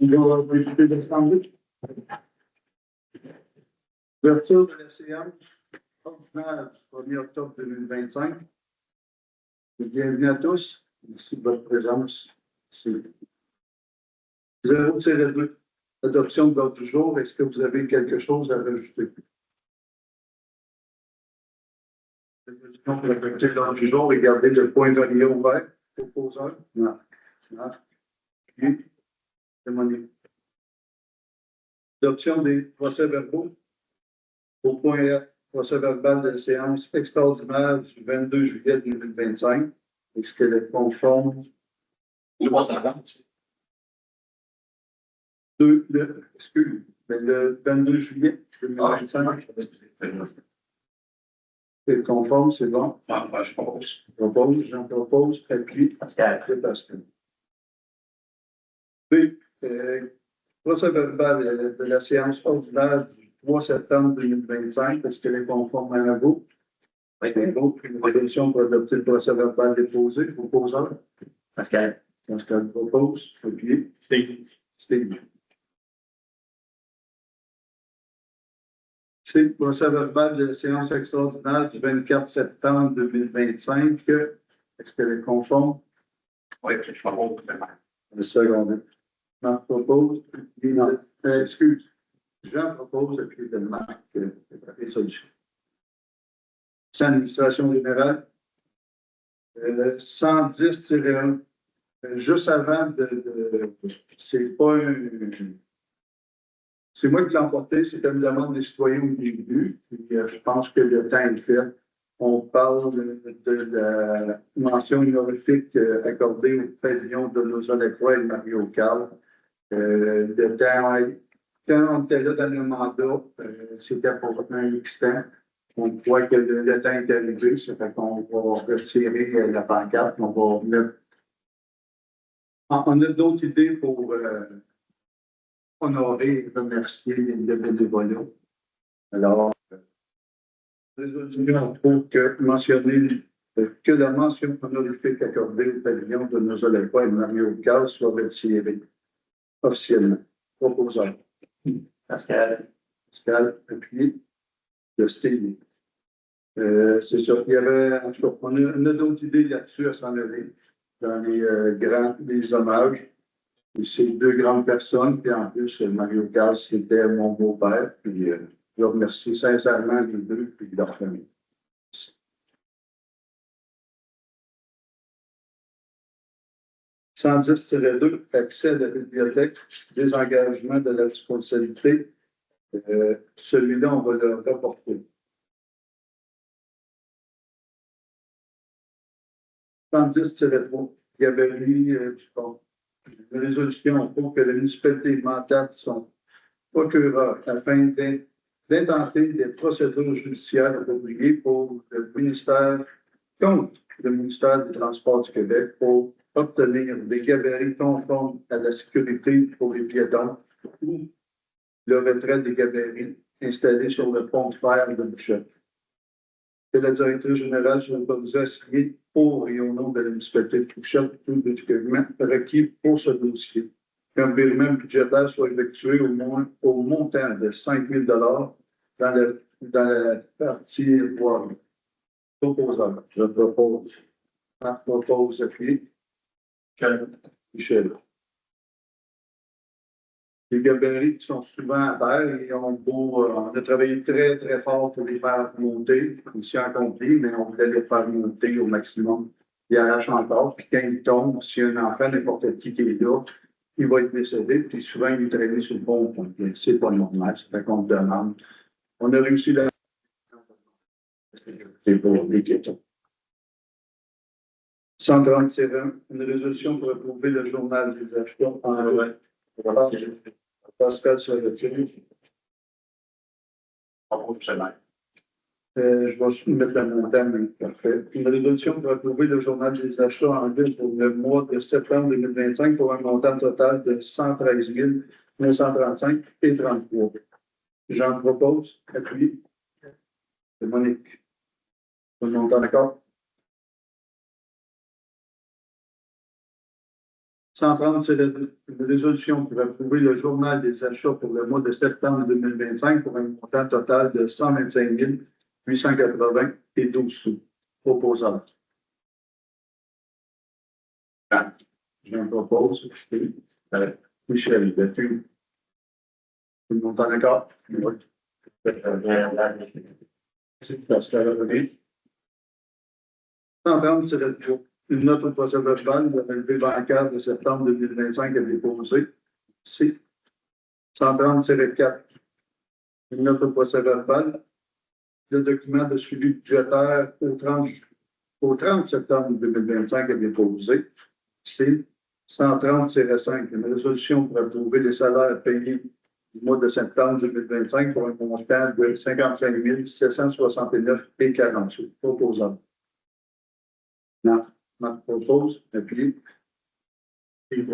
On va débuter l'Assemblée. Ouverture de la séance ordinaire du 1er octobre 2025. Bienvenue à tous. Merci de votre présence. Merci. 0-2. Adoption de l'ordre du jour. Est-ce que vous avez quelque chose à rajouter? Pour adopter l'ordre du jour et garder le point relié ouvert. Proposeur? Non. Non. Oui. Demandez. Adoption des procès-verbaux. Au point procès-verbal de la séance extraordinaire du 22 juillet 2025. Est-ce qu'elle est conforme? Le procès-verbal. Le 22 juillet 2025. C'est conforme, c'est bon? Je propose. J'en propose, appuie. Pascal. Puis, procès-verbal de la séance ordinaire du 3 septembre 2025, est-ce qu'elle est conforme à vous? Oui. Donc, une résolution pour adopter le procès-verbal déposé. Proposeur? Pascal. Pascal propose, appuie. Steve. C'est le procès-verbal de la séance extraordinaire du 24 septembre 2025. Est-ce qu'elle est conforme? Oui, je propose. Le second. Marc propose. Excuse. Jean propose et puis Marc résolution. C'est l'administration générale. 110-1. Juste avant c'est pas un. C'est moi qui l'ai emporté, c'est une demande des citoyens au début. Puis, je pense que le temps est fait. On parle de la mention honorifique accordée au pavillon de Lausanne-Lacroix et Mario Cal. Le temps, quand on était là dans le mandat, c'était pour un X temps. On voit que le temps est arrivé, ça fait qu'on va retirer la pancarte. On va mettre. On a d'autres idées pour honorer et remercier les bénévoles. Alors, résolution, on trouve que mentionner que la mention honorifique accordée au pavillon de nos Olympiens et Mario Cal soit retirée officiellement. Proposeur. Pascal. Pascal, appuyé. De Steve. C'est ça. Il y avait, en tout cas, on a d'autres idées là-dessus à s'en aller dans les hommages. Et c'est deux grandes personnes, puis en plus, Mario Cal, c'était mon beau-père, puis je remercie sincèrement les deux, puis leur famille. « 110-2, accès à la bibliothèque, désengagement de la responsabilité. Celui-là, on va le reporter. 110-3, gabarit du pont. Une résolution pour que la municipalité mandate son procureur afin d'intenter des procédures judiciaires appropriées pour le ministère, contre le ministère des Transports du Québec pour obtenir des gabarits conformes à la sécurité pour les piétons ou le retrait des gabarits installés sur le pont de fer de Bouchette. Que la directrice générale soit autorisée à signer pour et au nom de la municipalité de Bouchette tous les documents requis pour ce dossier. Qu'un virement budgétaire soit effectué au montant de 5 000 dans la partie voirie. Proposeur. Je propose. Marc propose appuyé. Michel. Les gabarits qui sont souvent à terre et on a travaillé très, très fort pour les faire monter, aussi accompli, mais on voulait les faire monter au maximum. Ils arrachent encore, puis quand ils tombent, s'il y a un enfant, n'importe qui est là, il va être décédé, puis souvent il est traîné sur le pont. C'est pas normal, c'est fait qu'on demande. On a réussi la. C'est pour les piétons. 137, une résolution pour approuver le journal des achats en loi. Pascal se retire. Je vais soumettre le montant, mais parfait. Une résolution pour approuver le journal des achats en ligne pour le mois de septembre 2025 pour un montant total de 113 935 et 33. J'en propose. Appuyé. C'est Monique. Tout le monde est d'accord? 130, c'est une résolution pour approuver le journal des achats pour le mois de septembre 2025 pour un montant total de 125 880,12 sous. Proposant. J'en propose. Michel, tout le monde en accord? Oui. C'est Pascal René. 130, c'est une note au procès verbal de relevé bancaire de septembre 2025 à déposer. C. 130-4. Une note au procès verbal. Le document de suivi budgétaire au 30 septembre 2025 à déposer. C. 130-5. Une résolution pour approuver les salaires payés du mois de septembre 2025 pour un montant de 55 769,40 sous. Proposant. Non. Marc propose, appuyé.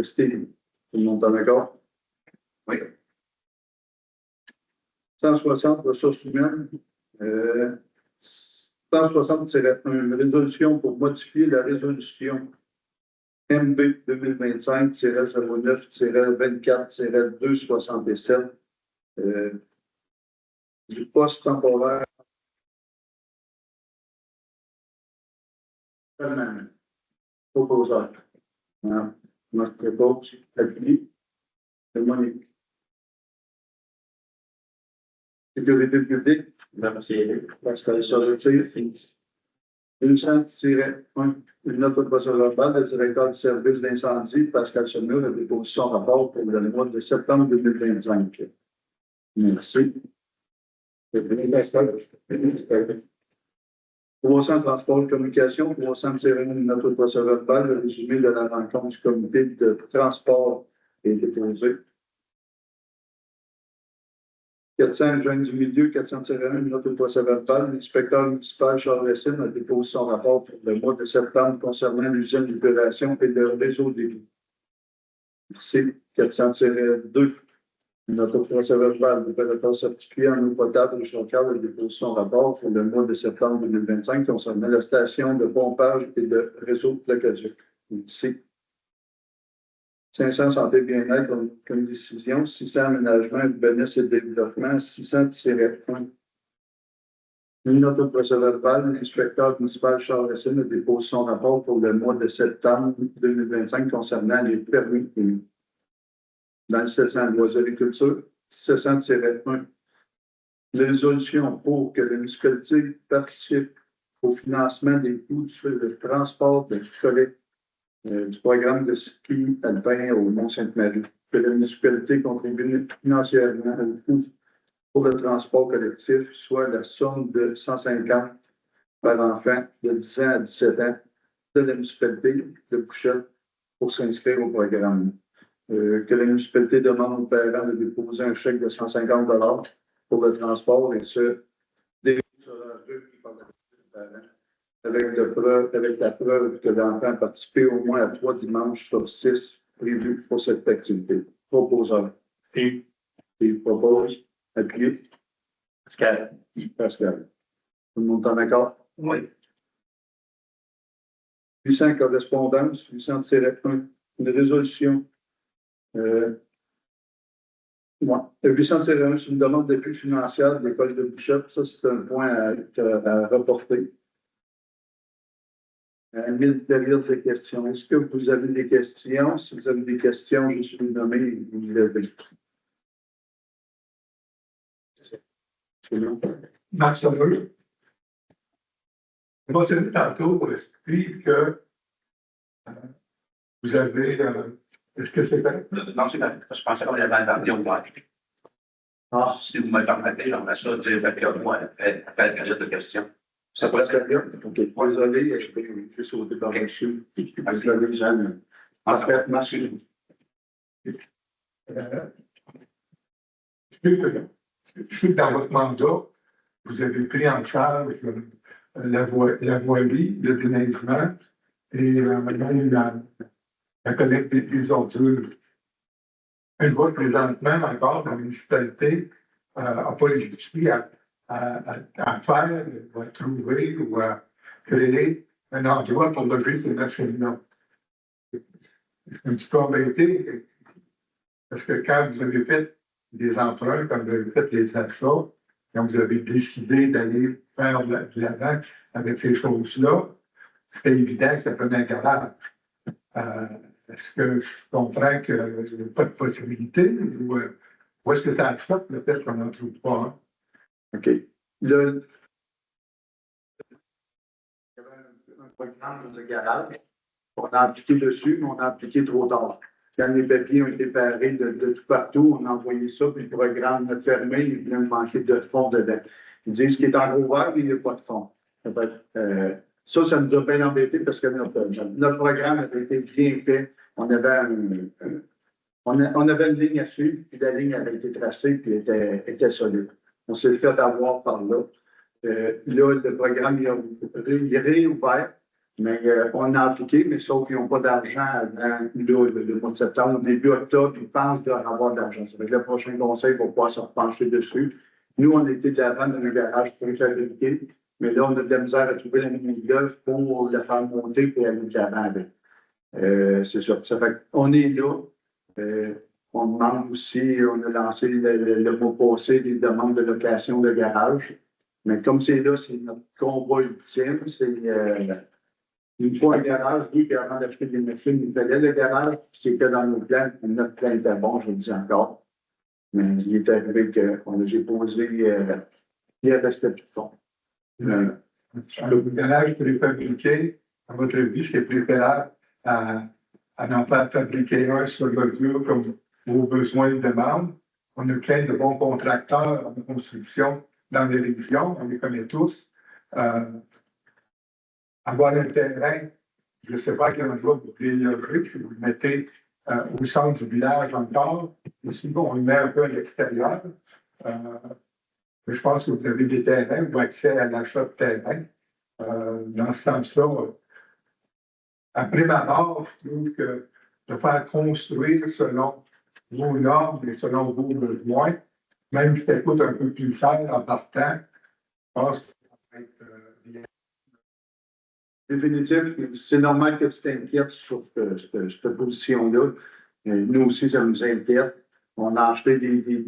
Steve, tout le monde en accord? Oui. 160, ressources humaines. 160, c'est une résolution pour modifier la résolution MB 2025-09-24-267 du poste temporaire permanent. Proposeur. Marc propose, appuyé. Monique. Sécurité publique. Merci. Pascal Sorretier. 200-1. Une note de procès verbal, le directeur du service d'incendie, Pascal Saumur, a déposé son rapport pour le mois de septembre 2025. Merci. 300 transport et communication, 300-1, une note de procès verbal, le résumé de la rencontre du comité de transport est déposé. 400, jeunes du milieu, 400-1, une note de procès verbal. L'inspecteur municipal Charles Racine a déposé son rapport pour le mois de septembre concernant l'usine d'opération et le réseau d'égout. Merci. 400-2, une note de procès verbal. L'opérateur certifié en eau potable Chocal a déposé son rapport pour le mois de septembre 2025 concernant la station de pompage et le réseau de l'aqueduc. Merci. 500 santé bien-être comme décision, 600 aménagement, urbanisme et développement, 600-1. Une note de procès verbal, l'inspecteur municipal Charles Racine a déposé son rapport pour le mois de septembre 2025 concernant les permis émis. Dans le 700 loisirs-agriculture, 700-1. Résolution pour que la municipalité participe au financement des coûts du transport de collecte du programme de ski alpin au Mont-Sainte-Marie, que la municipalité contribue financièrement au coût pour le transport collectif, soit la somme de 150 par enfant de 10 ans à 17 ans de la municipalité de Bouchette pour s'inscrire au programme. Que la municipalité demande aux parents de déposer un chèque de 150 $ pour le transport et ce, des par la parents. Avec la preuve que l'enfant a participé au moins à 3 dimanches sur 6 prévus pour cette activité. Proposeur. Il propose. Appuyé. Pascal. Pascal. Tout le monde est en accord? Oui. 800 correspondances, 800-1, une résolution. 800-1, c'est une demande d'appui financière de l'école de Bouchette. Ça, c'est un point à reporter. Une période de questions. Est-ce que vous avez des questions? Si vous avez des questions, je suis nommé, vous levez. Marc Saumur. Vous mentionnez tantôt, Steve, que vous avez. Est-ce que c'est vrai? Non, c'est vrai. Je pensais qu'on avait abordé au moins. Ah, si vous me permettez, j'aimerais ça dire que moi, après la période de questions. Ça passe bien? OK. Désolé, je vais juste sauter par-dessus. Désolé, Jeanne. En fait, merci. Je suis dans votre mandat, vous avez pris en charge la voirie, le déneigement et la collecte des ordures. Je vois présentement encore la municipalité n'a pas réussi à faire, ou à trouver, ou à créer un endroit pour loger ces machines-là. un petit peu embêté, parce que quand vous avez fait des emprunts, quand vous avez fait des achats, quand vous avez décidé d'aller faire de l'avant avec ces choses-là, c'était évident que ça prenait un garage. Est-ce que je comprends qu'il n'y a pas de possibilité ou est-ce que ça achète le fait qu'on n'en trouve pas? Hein? OK. Là, il y avait un programme de garage. On a appliqué dessus, mais on a appliqué trop tard. Quand les papiers ont été parés de tout partout, on a envoyé ça, puis le programme a fermé, il venait de manquer de fonds dedans. Ils disent qu'il est en ouvert, mais il n'y a pas de fonds. Ça nous a bien embêté parce que notre programme avait été bien fait. On avait une ligne à suivre, puis la ligne avait été tracée, puis était solide. On s'est fait avoir par là. Là, le programme il est réouvert, mais on a appliqué, mais sauf qu'ils n'ont pas d'argent avant le mois de septembre. Au début octobre, ils pensent avoir d'argent. Ça veut dire que le prochain conseil va pouvoir se pencher dessus. Nous, on était de l'avant dans le garage préfabriqué, mais là, on a de la misère à trouver la main-d'œuvre pour le faire monter et aller de l'avant avec. C'est ça. Ça fait qu'on est là. On demande aussi, on a lancé le mois passé des demandes de location de garage. Mais comme c'est là, c'est notre combat ultime. C'est une fois un garage, oui, puis avant d'acheter des machines, il fallait le garage, puis c'était dans nos plans. Notre plan était bon, je le dis encore. Mais il est arrivé que j'ai posé, il restait plus de fonds. Le garage préfabriqué, à votre avis, c'est préférable à n'en pas fabriquer un sur mesure comme vos besoins demandent. On a plein de bons contracteurs en construction dans les régions, on les connaît tous. Avoir un terrain, je ne sais pas quel endroit vous délogerez, si vous le mettez au centre du village encore, ou sinon on le met un peu à l'extérieur. Mais je pense que vous avez des terrains ou accès à l'achat de terrain. Dans ce sens-là, après ma mort, je trouve que de faire construire selon vos normes et selon vos besoins, même si ça coûte un peu plus cher en partant, je pense que ça va être bien. Définitif, c'est normal que tu t'inquiètes sur cette position-là. Nous aussi, ça nous inquiète. On a acheté des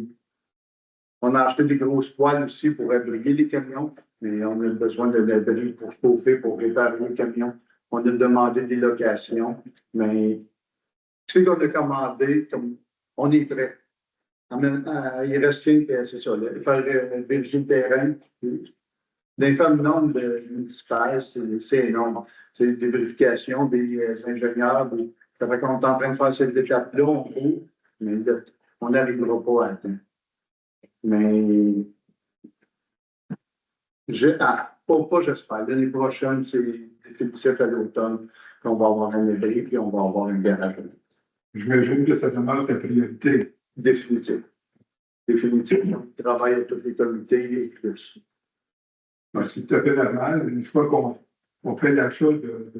grosses poêles aussi pour abriter les camions, mais on a besoin de l'abri pour chauffer, pour réparer les camions. On a demandé des locations, mais ce qu'on a commandé, on est prêt. Il reste qu'une, c'est ça, faire vérifier le terrain. L'infâme nombre de municipales, c'est énorme. C'est des vérifications des ingénieurs. Ça fait qu'on est en train de faire cette étape-là, on roule, mais on n'arrivera pas à atteindre. Mais pas j'espère. L'année prochaine, c'est définitif à l'automne qu'on va avoir un abri puis on va avoir un garage. J'imagine que ça demeure ta priorité. Définitif. Définitif. On travaille avec tous les comités et plus. C'est tout à fait normal. Une fois qu'on fait l'achat de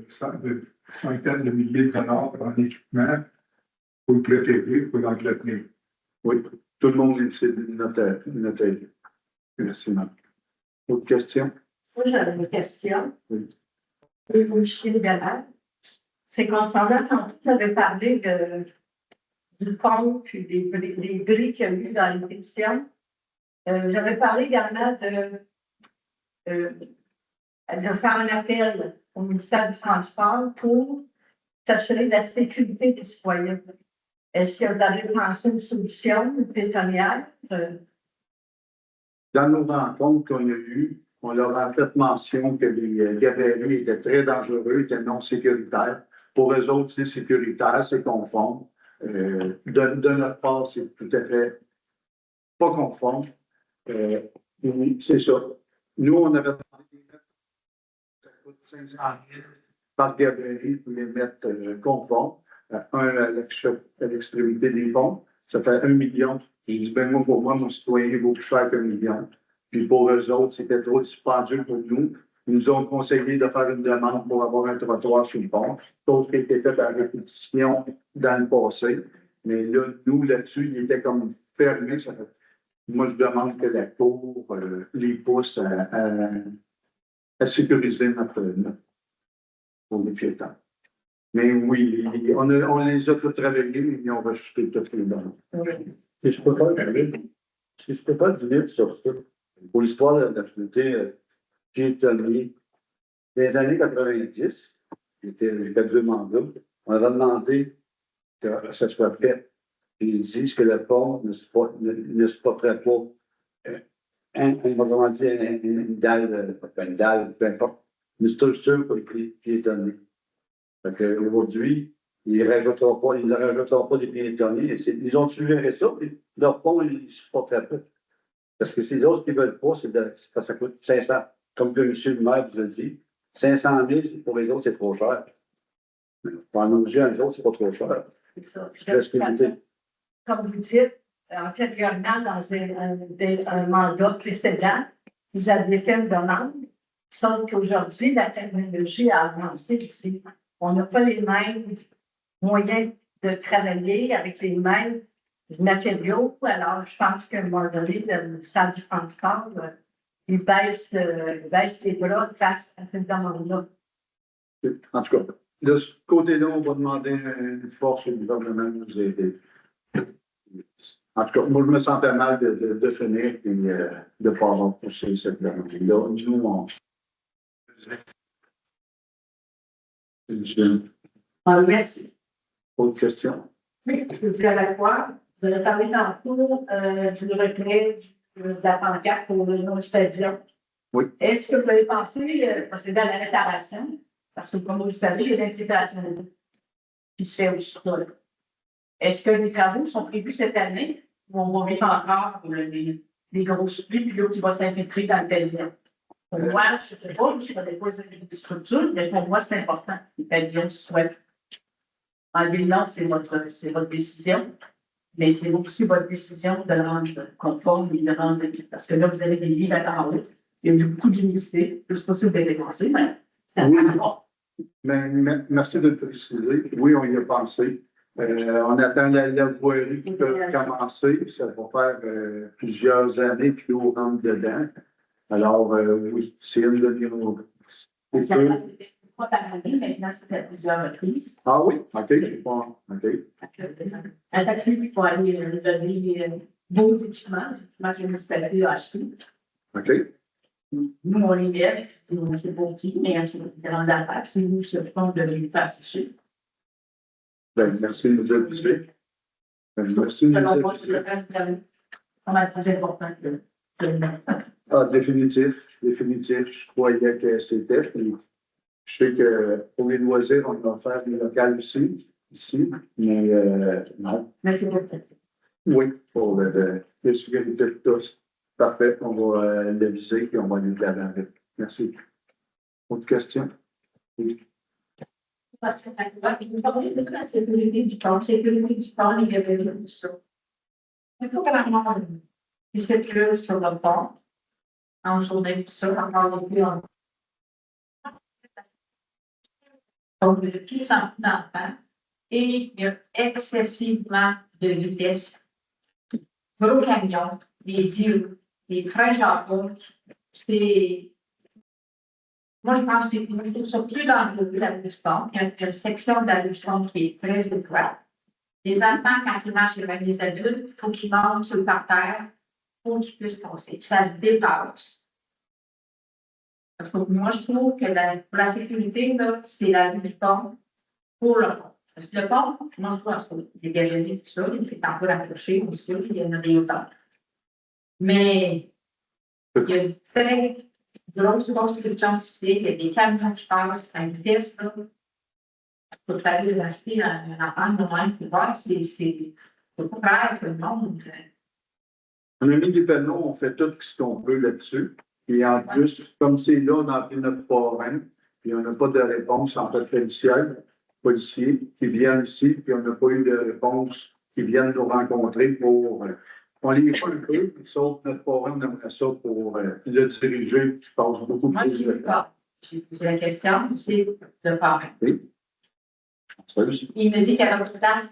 centaines de milliers de dollars en équipement, il faut le préparer, il faut l'entretenir. Oui, tout le monde c'est notre avis. Merci, Mme. Autre question? Moi, j'avais une question. Oui. Et vous, chez libéral, c'est concernant quand vous avez parlé du pont puis des grilles qu'il y a eu dans l'élection. J'avais parlé également de faire un appel au ministère du Transport pour s'assurer de la sécurité des citoyens. Est-ce que vous avez pensé une solution, une pétonnière? Dans nos rencontres qu'on a eues, on leur a fait mention que les galeries étaient très dangereux, étaient non sécuritaires. Pour eux autres, c'est sécuritaire, c'est conforme. De notre part, c'est tout à fait pas conforme. C'est ça. Nous, on avait parlé des mettre, ça coûte 500 000 par galerie pour les mettre conformes. Un à l'extrémité des ponts, ça fait 1 million. J'ai dit, ben moi, pour moi, mon citoyen, il vaut plus cher qu'1 million. Puis pour eux autres, c'était trop dispendieux pour nous. Ils nous ont conseillé de faire une demande pour avoir un trottoir sur le pont, chose qui a été faite à répétition dans le passé. Mais là, nous, là-dessus, il était comme fermé. Moi, je demande que la Cour les pousse à sécuriser notre pour les piétons. Mais oui, on les a tous travaillés, mais ils ont rejeté toutes les demandes. Si je peux pas dire sur ça, pour l'histoire de la communauté piétonnier, dans les années 90, j'étais 2 mandats, on avait demandé que ça soit fait. Puis ils disent que le pont ne supporterait pas une dalle, peu importe, une structure pour les piétonniers. Fait qu'aujourd'hui, ils ne rajouteront pas des piétonniers. Ils ont suggéré ça, puis leur pont, ils ne supporteraient pas. Parce que c'est d'autres qui ne veulent pas, parce que ça coûte 500, comme le monsieur le maire vous a dit, 500 000 pour les autres, c'est trop cher. Pour nos yeux, les autres, c'est pas trop cher. C'est ça. Respectabilité. Comme vous dites, antérieurement, dans un mandat précédent, vous aviez fait une demande, sauf qu'aujourd'hui, la technologie a avancé aussi. On n'a pas les mêmes moyens de travailler avec les mêmes matériaux. Alors, je pense qu'à un moment donné, le ministère du Transport, il baisse les bras face à cette demande-là. En tout cas, de ce côté-là, on va demander une force au gouvernement de nous aider. En tout cas, moi, je me sentais mal de finir et de ne pas avoir poussé cette demande-là. Nous, on. Merci. Autre question? Oui, je vous dis à la fois, vous avez parlé tantôt du retrait de la pancarte pour le nom du pavillon. Oui. Est-ce que vous avez pensé procéder à la réparation? Parce que, comme vous le savez, il y a l'infiltration qui se fait aussi là. Est-ce que les travaux sont prévus cette année ou on va vivre encore les grosses pluies puis l'eau qui va s'infiltrer dans le pavillon? Pour moi, je ne sais pas, je ne connais pas les structures, mais pour moi, c'est important que les pavillons soient en ville, c'est votre décision, mais c'est aussi votre décision de le rendre conforme et de le rendre, parce que là, vous avez des livres à parler, il y a beaucoup d'humidité, c'est possible de dépenser, mais ça Oui. se pas. Mais, merci de le préciser. Oui, on y a pensé. On attend la voirie qui peut commencer. Ça va faire plusieurs années que l'eau rentre dedans. Alors, oui, c'est une de nos. Pas par année, maintenant, c'est à plusieurs reprises. Ah oui? OK, je sais pas. OK. À chaque fois, il faut aller donner vos équipements que la municipalité a achetés. OK. Nous, on les lève, c'est pour qui, mais il y a des grandes affaires. C'est nous qui s'occupons de les faire sécher. Ben, merci de nous aviser. Merci de nous aviser. C'est plus important que le mettre. Ah, définitif. Je croyais que c'était. Puis, je sais que pour les loisirs, on va faire des locales ici, mais non. Merci beaucoup. Oui, pour les sécurités de tous. Parfait, on va l'aviser et on va aller de l'avant avec. Merci. Autre question? Oui. Parce que vous parlez de la sécurité du temps, il y avait tout ça. Il faut que la demande qui circule sur le pont, en journée, tout ça, encore plus en. Donc, de plus en plus d'enfants, et il y a excessivement de vitesse. Gros camions, les dieux, les freins Jacques, c'est. Moi, je pense que c'est plutôt ça plus dangereux que la rue pont. Il y a une section de la rue pont qui est très étroite. Les enfants, quand ils marchent avec les adultes, il faut qu'ils montent sur le parterre pour qu'ils puissent passer. Ça se dépasse. Parce que moi, je trouve que pour la sécurité, c'est la rue du pont pour le pont. Parce que le pont, moi, je vois les galeries, tout ça, c'est encore accroché aussi, il y en a des hauteurs. Mais il y a une très grosse construction ici, il y a des camions qui passent à une vitesse, là. Il faut aller acheter un enfant de même pour voir, c'est pas clair que le monde. On a mis des panneaux, on fait tout ce qu'on peut là-dessus. Et en plus, comme c'est là, on a appelé notre forain, puis on n'a pas de réponse en fait policiers qui viennent ici, puis on n'a pas eu de réponse qui viennent nous rencontrer pour. On les voit un peu, sauf notre forain, on aimerait ça pour le diriger, qui passe beaucoup Moi, plus de temps. j'ai posé la question, c'est le parrain. Oui. Il me dit qu'il y a d'autres places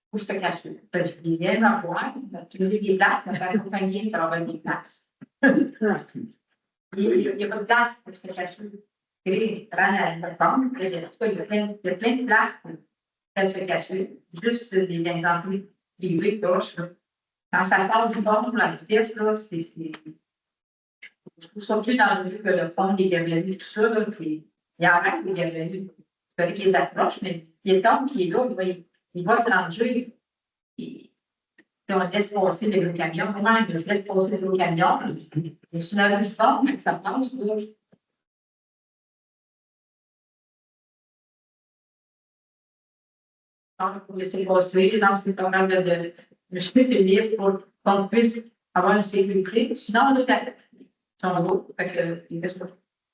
pour se cacher. Je dis, viens me voir, tu me dis des places, mais pas accompagner, tu vas avoir des places. Il n'y a pas de place pour se cacher. Et dans la tombe, en tout cas, il y a plein de places pour elle se cacher, juste des entrées privées, proches. Quand ça sort du pont, la vitesse, là, je trouve ça plus dangereux que le pont des galeries, tout ça, là, il y en a des galeries. Il fallait qu'ils approchent, mais le piéton qui est là, il va se ranger. On laisse passer les gros camions. Comment je laisse passer les gros camions? Je suis dans le sport, mais ça passe, là. Pour laisser passer dans ce programme de je peux tenir pour qu'on puisse avoir une sécurité. Sinon, on est sont beaux. Fait que, Tu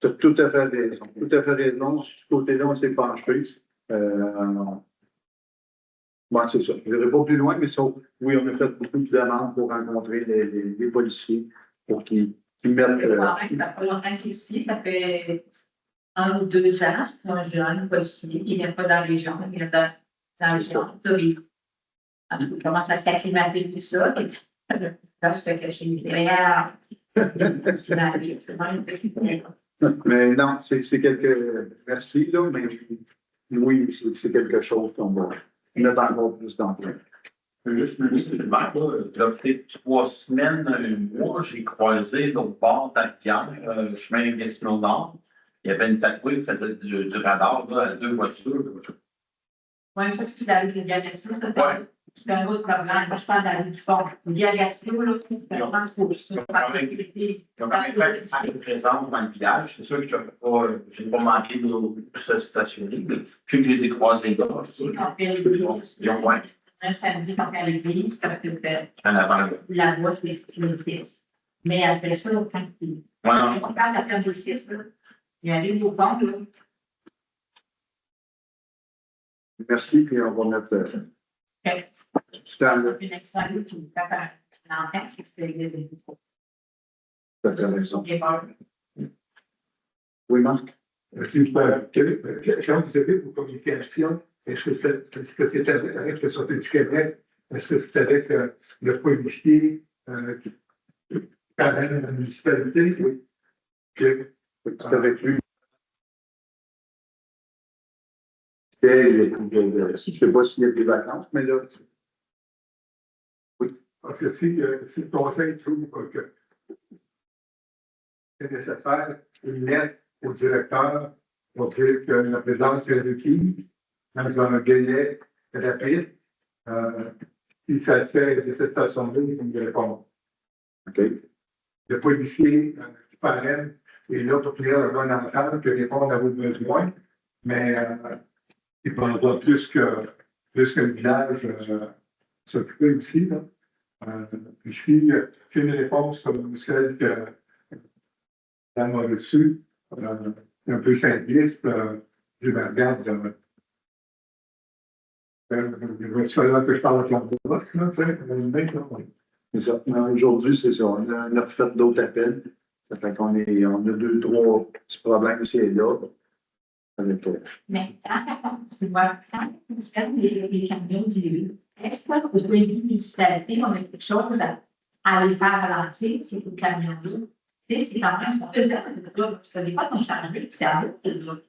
as tout à fait raison. Tout à fait raison. De ce côté-là, on s'est penché. Bon, c'est ça. Je n'irai pas plus loin, mais sauf, oui, on a fait beaucoup de demandes pour rencontrer les policiers pour qu'ils mettent. Ça fait pas longtemps qu'il est ici, ça fait 1 ou 2 ans, c'est un jeune policier qui ne vient pas dans la région, il vient dans la région. En tout cas, il commence à s'acclimater tout ça. Là, je fais que je suis derrière. C'est ma vie, c'est vraiment Mais non, c'est quelque. Merci, là, mais oui, c'est quelque chose qu'on va mettre encore plus d'emploi. Juste une liste de là, il y a peut-être 3 semaines, 1 mois, j'ai croisé l'autre bord d'Alpierre, chemin Gatineau-Nord. Il y avait une patrouille qui faisait du radar là, à 2 voitures. Oui, ça, c'est la rue de Gatineau. C'est un autre problème. Je parle de la rue du pont. Gatineau, là, c'est vraiment trop ça. Ils ont quand même fait une présence dans le village. C'est sûr que je n'ai pas manqué de se stationner, mais je sais que je les ai croisés là. Ils ont moins. Un samedi, quand à l'église, parce que En avant. la voie, c'est sécurité. Mais après ça, quand on parle de la période de 6, il y a des beaux ponts, là. Merci, puis on va mettre du temps là. Une excellente qui me fait un enfant qui fait Tu as raison. Oui, Marc? Si je peux, quand vous avez vos communications, est-ce que c'est avec le Santé du Québec? Est-ce que c'est avec le policier quand même la municipalité? Oui. C'est avec lui. Je ne sais pas s'il y a des vacances, mais là. Oui. Parce que si le conseil trouve que c'est nécessaire, une lettre au directeur pour dire que la présence est requise dans un délai rapide, si ça se fait de cette façon-là, il faut me répondre. OK. Le policier qui parraine est là pour créer un bon entente, de répondre à vos besoins, mais il ne peut pas plus que le village s'occuper aussi. Là. Ici, c'est une réponse comme celle que l'on a reçue, un peu simpliste, je me regarde. C'est là que je parle avec la boîte, là, tu sais, C'est ça. Aujourd'hui, c'est ça. On a refait d'autres appels. Ça fait qu'on on a 2, 3 petits problèmes ici et là. Mais quand ça commence, tu vois, quand on se fait les camions dilués, est-ce qu'au point de vue municipalité, on a quelque chose à les faire ralentir, ces camions-là? Tu sais, c'est quand même ça faisait. Des fois, ils sont chargés, c'est à l'autre.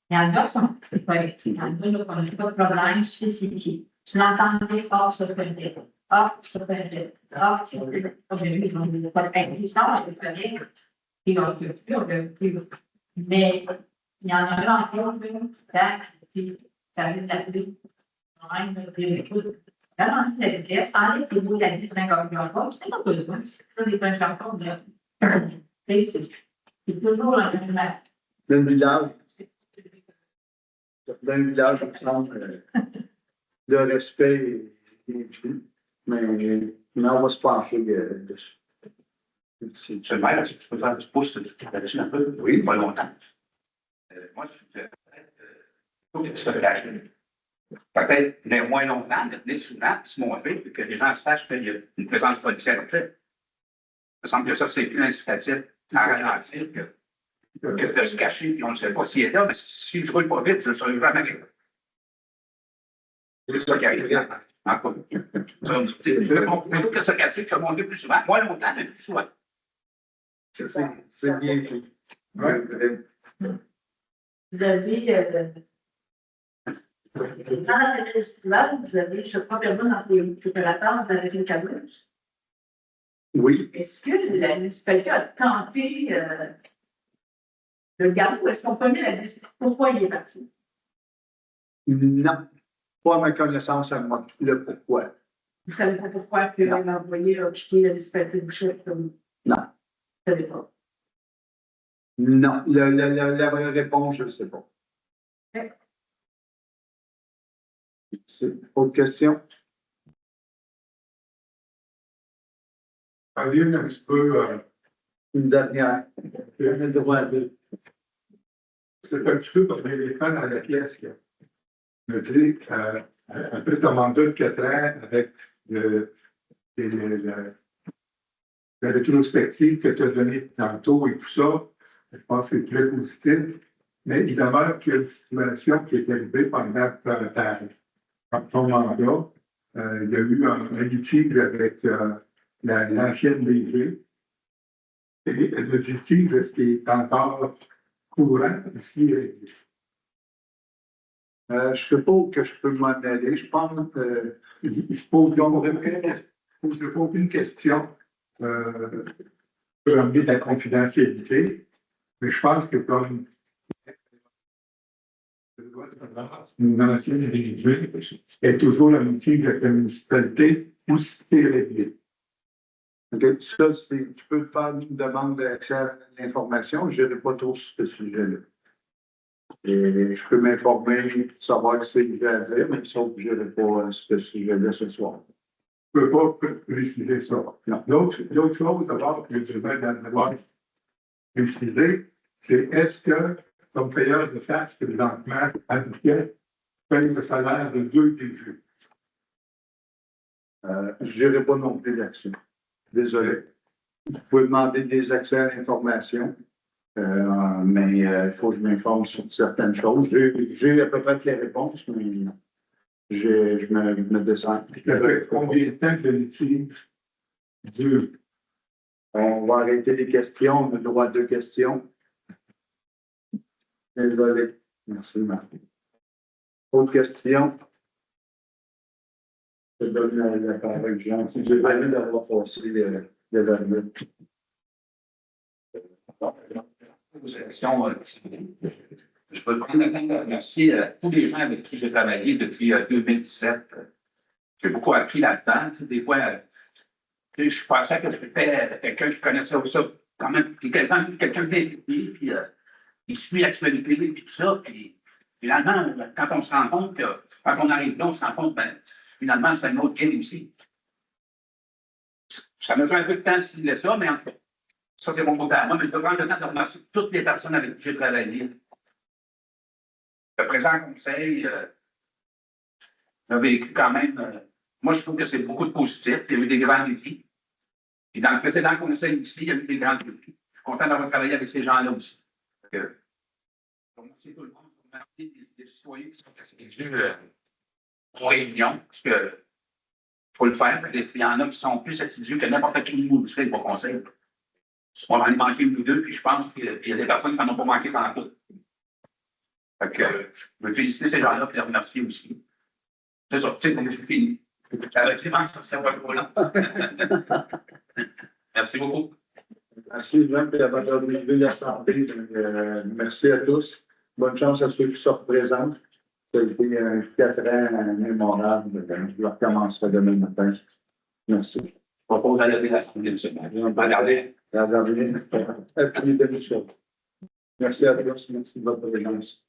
Il y en a qui sont corrects. Il y en a qui n'ont pas de problème spécifique. Tu l'entends très fort, ça se fait. Ah, ça se fait. Ah, ça se fait. Ils n'ont pas de puissance, ils sont corrects. Mais il y en a un encore, puis ça vient de la pluie. Ralentir la vitesse, enlève les bouts de la différence, c'est pas besoin, c'est pas des points de charbon, là. C'est toujours un même. Dans le village, il semble le respect est plus, mais on va se pencher dessus. C'est le maire, si tu peux faire du pouce là-dessus un peu. Oui. Pas longtemps. Moi, je suis faut que tu te caches. Peut-être venir moins longtemps, mais venir souvent, se montrer, pour que les gens sachent qu'il y a une présence policière. Il me semble que ça, c'est plus incitatif à ralentir que de se cacher, puis on ne sait pas s'il est là, mais si je ne roule pas vite, je ne serai jamais là. C'est ça qui arrive. Plutôt que se cacher, que se montrer plus souvent, moins longtemps, mais plus souvent. C'est bien dit. Oui. vous avez, dans la période estivale, vous avez, je crois, permis dans les préparateurs avec une cameuse. Oui, Est-ce que la municipalité a tenté de le garder ou est-ce qu'on peut mettre la décision? Pourquoi il est parti? non, pas à ma connaissance à moi, le pourquoi. Vous ne savez pas pourquoi que l'employé a quitté la municipalité de Boucher? Non. Vous ne savez pas. Non, la vraie réponse, je ne sais pas. Ok. Autre question? Parlez un petit peu, Une dernière. On a le droit à deux. c'est un petit peu comme l'éléphant dans la pièce. Là. Je dis, un peu ton mandat de 4 ans avec la rétrospective que tu as donnée tantôt et tout ça, je pense que c'est très positif. Mais il demeure qu'il y a une situation qui est arrivée pendant ton mandat. Il y a eu un litige avec l'ancienne DG. Et le litige, est-ce qu'il est encore courant aussi? Je ne sais pas où que je peux m'en aller. Je pense que Je ne pose aucune question pour amener de la confidentialité, mais je pense que comme une ancienne dirigée, est toujours la litige avec la municipalité où c'est réglé. okay, ça, tu peux faire une demande d'accès à l'information. Je n'irai pas trop sur ce sujet-là. Et je peux m'informer, savoir ce que j'ai à dire, mais sauf que je n'irai pas sur ce sujet-là ce soir. Je ne peux pas préciser ça. Non. L'autre chose d'abord que je vais devoir préciser, c'est est-ce que, comme payeur de taxes présentement, Abdiquet paye le salaire de 2 DG? Je n'irai pas non plus là-dessus. Désolé. Vous pouvez demander des accès à l'information, mais il faut que je m'informe sur certaines choses. J'ai à peu près toutes les réponses, mais je me descends. Ça fait combien de temps que le litige dure? On va arrêter les questions. On a le droit à 2 questions. Désolé. Merci, Marc. Autre question? Je donne la parole à Jean. Si j'ai envie d'avoir passé l'événement. Je veux prendre le temps de remercier tous les gens avec qui j'ai travaillé depuis 2017. J'ai beaucoup appris là-dedans. Tu sais, des fois, je pensais que j'étais quelqu'un qui connaissait ça quand même, qui est quelqu'un d'impliqué, puis il suit l'actualité et tout ça. Puis finalement, quand on se rend compte que, quand on arrive là, on se rend compte, ben, finalement, c'est un autre game aussi. Ça m'a pris un peu de temps à signer ça, mais en tout cas, ça, c'est mon côté à moi, mais je veux prendre le temps de remercier toutes les personnes avec qui j'ai travaillé. Le présent conseil a vécu quand même. Moi, je trouve que c'est beaucoup de positif. Il y a eu des grands défis. Puis dans le précédent conseil aussi, il y a eu des grands défis. Je suis content d'avoir travaillé avec ces gens-là aussi. Je remercie tout le monde. Je remercie les citoyens qui sont assidus aux réunions, parce que faut le faire. Il y en a qui sont plus assidus que n'importe quel niveau du au conseil. On va en manquer une ou deux, puis je pense qu'il y a des personnes qui n'en ont pas manqué tantôt. Fait que je veux féliciter ces gens-là et les remercier aussi. C'est ça, tu sais, comme c'est fini. Effectivement, ça serait pas trop long. Merci beaucoup. Merci, Jean, pour avoir organisé l'Assemblée. Merci à tous. Bonne chance à ceux qui se représentent. Ça a été 4 ans mémorables. Je recommencerai demain matin. Merci. Je propose à lever l'Assemblée nationale. Regardez. Merci à tous. Merci de votre présence.